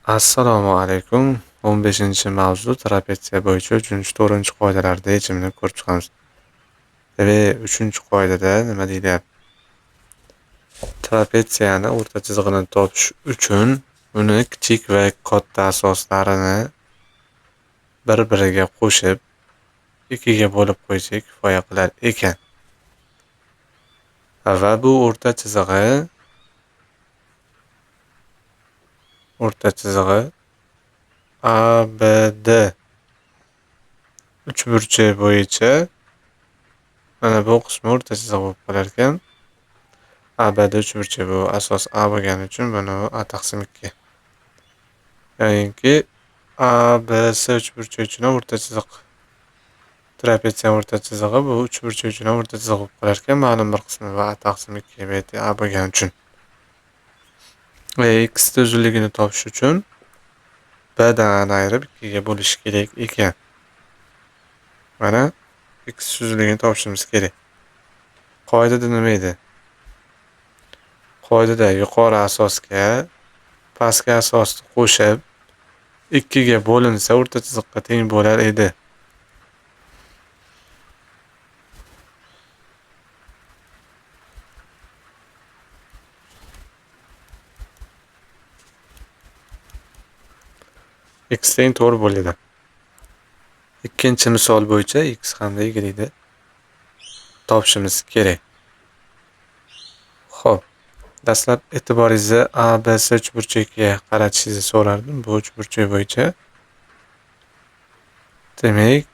Assalomu alaykum. 15-mavzu trapetsiya bo'yicha 3-4 qoidalarda yechimini ko'rib chiqamiz. 3-qoidada nima deyiladi? Trapetsiyani o'rta chizig'ini topish uchun uni kichik va katta asoslarini bir-biriga qo'shib ikkiga bo'lib qo'ysak kifoya qilar ekan. Va bu o'rta chizig'i ABD uchburchak bo'yicha mana bu qismi o'rta chiziq bo'lib qolar ekan. ABD uchburchak bu asos A bo'lgani uchun buni A taqsim 2. Ya'niki ABC uchburchak uchun o'rta chiziq. Trapetsiya o'rta chizig'i bu uchburchak uchun o'rta chiziq bo'lib qolar ekan. Ma'lum bir qismi va A taqsim 2 beti A bo'lgani uchun. X uzunligini topish uchun B dan ayirib 2 ga bo'lish kerak ekan. Mana X uzunligini topishimiz kerak. Qoidada nima edi? Qoidada yuqori asosga pastki asosni qo'shib 2 ga bo'linsa o'rta chiziqqa teng bo'lar edi. X teng 4 bo'ladi. Ikkinchi misol bo'yicha X hamda Y topishimiz kerak. Xo'p, dastlab e'tiboringizni ABC uchburchagiga qaratishingizni so'rardim. Bu uchburchak bo'yicha demak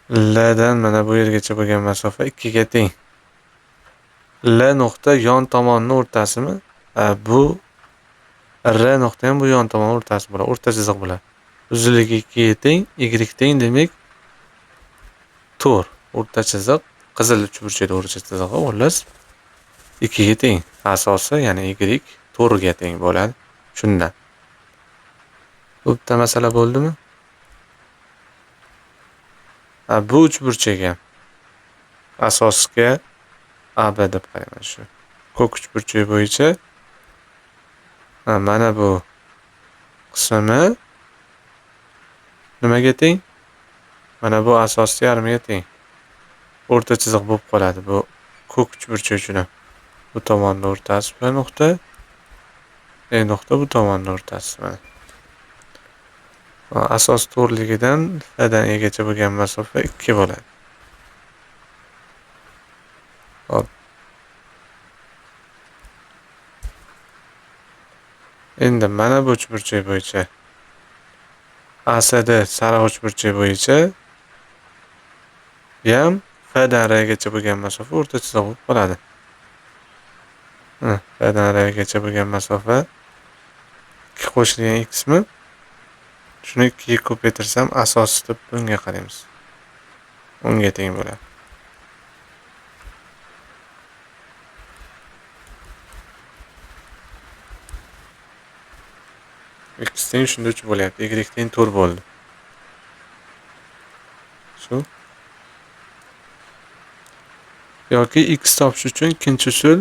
L dan mana bu yergacha bo'lgan masofa 2 ga teng. L nuqta yon tomonni o'rtasimi? Bu R nuqta ham bu yon tomon o'rtasi bo'ladi, o'rta chiziq bo'ladi. Uzunligi 2 ga teng, Y teng demak 4 o'rta chiziq, qizil uchburchakda o'rta chizig'i xullas 2 ga teng. Asosi ya'ni Y 4 ga teng bo'ladi. Shundan. Bu bitta masala bo'ldimi? Bu uchburchak ham asosga AB deb qarayman shu. Ko'k uchburchak bo'yicha mana bu qismi nimaga teng? Mana bu asosga yarmiga teng. O'rta chiziq bo'lib qoladi bu ko'k uchburchak uchun ham. Bu tomonning o'rtasi B nuqta, nuqta bu tomonning o'rtasi mana. Asos to'rligidan F dan E gacha bo'lgan masofa 2 bo'ladi. Hop. Endi mana bu uchburchak bo'yicha ASD sariq uchburchak bo'yicha ham F dan R gacha bo'lgan masofa o'rta chiziq bo'lib qoladi. F dan R gacha bo'lgan masofa 2 qo'shilgan X mi? Shuni 2 ga ko'paytirsam asos deb bunga qaraymiz. 10 ga teng bo'ladi. X teng shunda 3 bo'lyapti. Y teng 4 bo'ldi. Shu. Yoki X topish uchun ikkinchi usul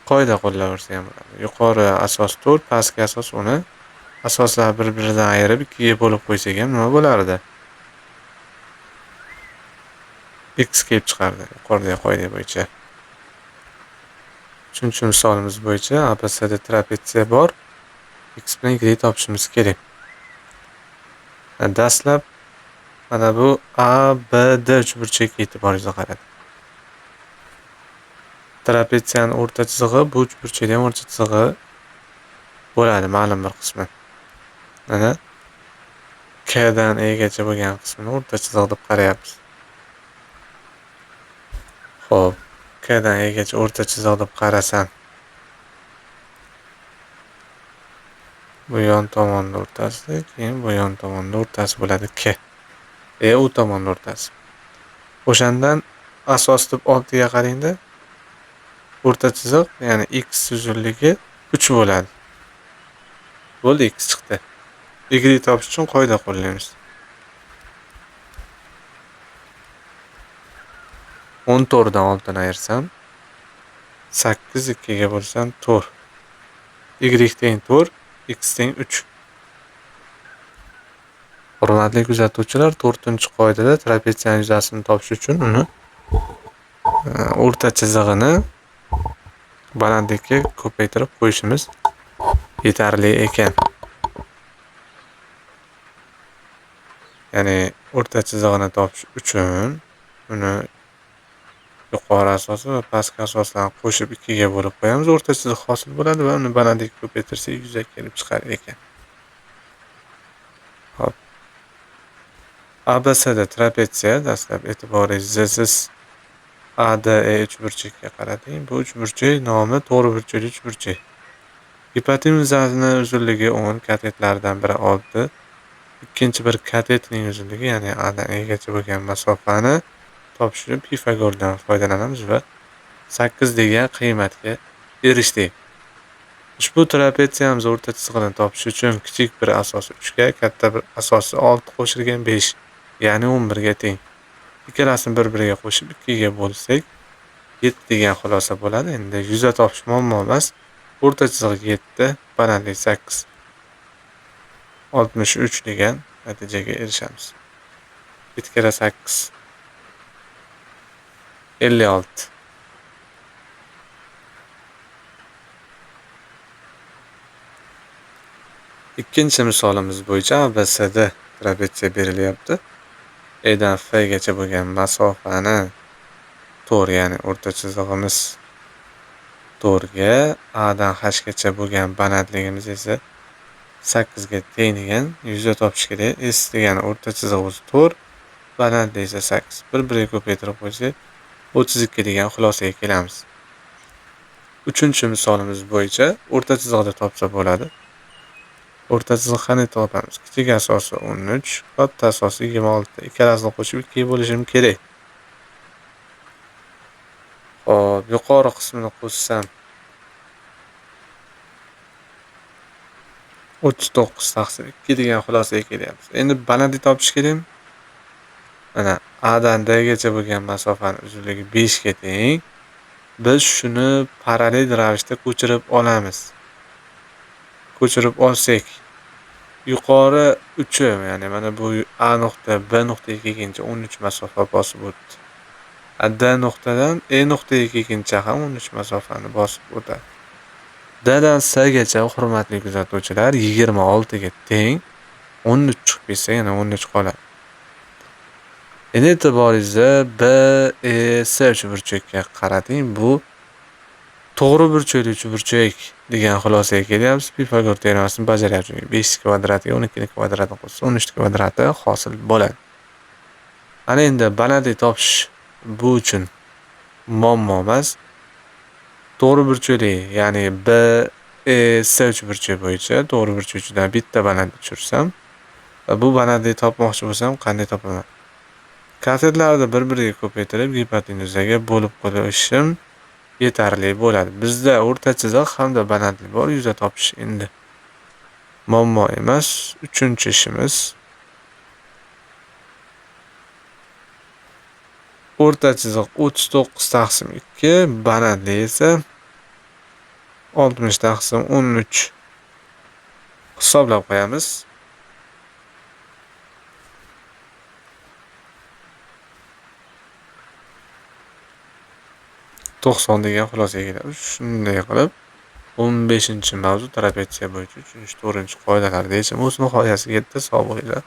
qoida qo'llaversa ham bo'ladi. Yuqori asos 4, pastki asos 10. Asoslar bir-biridan ayirib 2 ga bo'lib qo'ysak ham nima bo'lardi? X kelib chiqardi yuqoridagi qoida bo'yicha. 3-misolimiz bo'yicha ABCda trapetsiya bor. X bilan Y topishimiz kerak. Dastlab mana bu ABD uchburchagiga e'tiboringizni qarating. Trapetsiyaning o'rta chizig'i bu uchburchakda ham o'rta chizig'i bo'ladi ma'lum bir qismi. Mana K dan E gacha bo'lgan qismini o'rta chiziq deb qarayapmiz. Xo'p, K dan E gacha o'rta chiziq deb qarasam, bu yon tomonning o'rtasi, keyin bu yon tomonning o'rtasi bo'ladi K. U tomonning o'rtasi. O'shandan asos deb 6 ga qarangda, o'rta chiziq, ya'ni X uzunligi 3 bo'ladi. Bo'ldi, X chiqdi. Y topish uchun qoida qo'llaymiz. 14dan 6ni ayirsam 8 2ga bo'lsam 4. Y teng 4, x teng 3. Hurmatli kuzatuvchilar, 4-qoidada trapetsiyaning yuzasini topish uchun uni o'rta chizig'ini balandlikka ko'paytirib qo'yishimiz yetarli ekan. Ya'ni o'rta chizig'ini topish uchun uni yuqori asosi va pastki asoslarni qo'shib 2ga bo'lib qo'yamiz. O'rta chiziq hosil bo'ladi va uni balandlikka ko'paytirsak yuzaga kelib chiqar ekan. Hop. ABCda trapetsiya, dastlab e'tiboringizni siz ADE uchburchakka qarating. Bu uchburchak nomi to'g'riburchakli uchburchak. Gipotenuzasining uzunligi 10, katetlardan biri 6. Ikkinchi bir katetning uzunligi, ya'ni A'dan Egacha bo'lgan masofani topish uchun Pifagordan foydalanamiz va 8 degan qiymatga erishdik. Ushbu trapetsiyamiz o'rta chizig'ini topish uchun kichik bir asosi 3 ga, katta bir asosi 6 qo'shilgan 5, ya'ni 11 ga teng. Ikkalasini bir-biriga qo'shib 2 ga bo'lsak 7 degan xulosa bo'ladi. Endi yuza topish muammo emas. O'rta chiziq 7, balandlik 8. 63 degan natijaga erishamiz. 7 kere 8 56. Ikkinchi misolimiz bo'yicha ABCda trapetsiya berilyapti. E'dan F gacha bo'lgan masofani 4, ya'ni o'rta chizig'imiz 4 ga, A'dan H gacha bo'lgan balandligimiz esa 8 ga teng degan yuza topish kerak. S degani o'rta chizig'imiz 4, balandlik esa 8. Bir-biriga ko'paytirib qo'ysak 32 degan xulosaga kelamiz. Uchinchi misolimiz bo'yicha o'rta chiziqda topsa bo'ladi. O'rta chiziq qanday topamiz? Kichik asosi 13, katta asosi 26. Ikkalasini qo'shib 2 ga bo'lishim kerak. Xo'p, yuqori qismini qo'shsam 39 taqsim 2 degan xulosaga kelyapmiz. Endi balandlik topish kerak. Mana A'dan D'gacha bo'lgan masofaning uzunligi 5 ga teng. Biz shuni parallel ravishda ko'chirib olamiz. Ko'chirib olsak, yuqori 3, ya'ni mana bu A nuqta B nuqtaga kelguncha 13 masofa bosib o'tdi. D nuqtadan E nuqtaga kelguncha ham 13 masofani bosib o'tadi. D'dan C gacha, hurmatli kuzatuvchilar, 26 ga teng. 13 chiqib ketsa yana 13 qoladi. Endi e'tiboringizni B, E, C uchburchakka qarating. Bu to'g'ri burchakli uchburchak degan xulosaga kelyapmiz. Pifagor teoremasini bajaryapmiz. 5 kvadratiga 12 kvadratini qo'shsa 13 kvadrati hosil bo'ladi. Ana endi balandlik topish bu uchun muammo emas. To'g'ri burchakli, ya'ni B, E, C uchburchak bo'yicha to'g'ri burchakchidan bitta balandlik tushirsam, bu balandlikni topmoqchi bo'lsam qanday topaman? Katetlarni bir-biriga ko'paytirib gipotenuzaga bo'lib qo'yishim yetarli bo'ladi. Bizda o'rta chiziq hamda balandlik bor, yuza topish endi muammo emas. Uchinchi ishimiz o'rta chiziq 39 taqsim 2, balandlik esa 60 taqsim 13. Hisoblab qo'yamiz. 90 degan xulosaga kelamiz. Shunday qilib 15-mavzu trapetsiya bo'yicha 3-4-qoidalar yechimi o'z nihoyasiga yetdi. Sog' bo'linglar.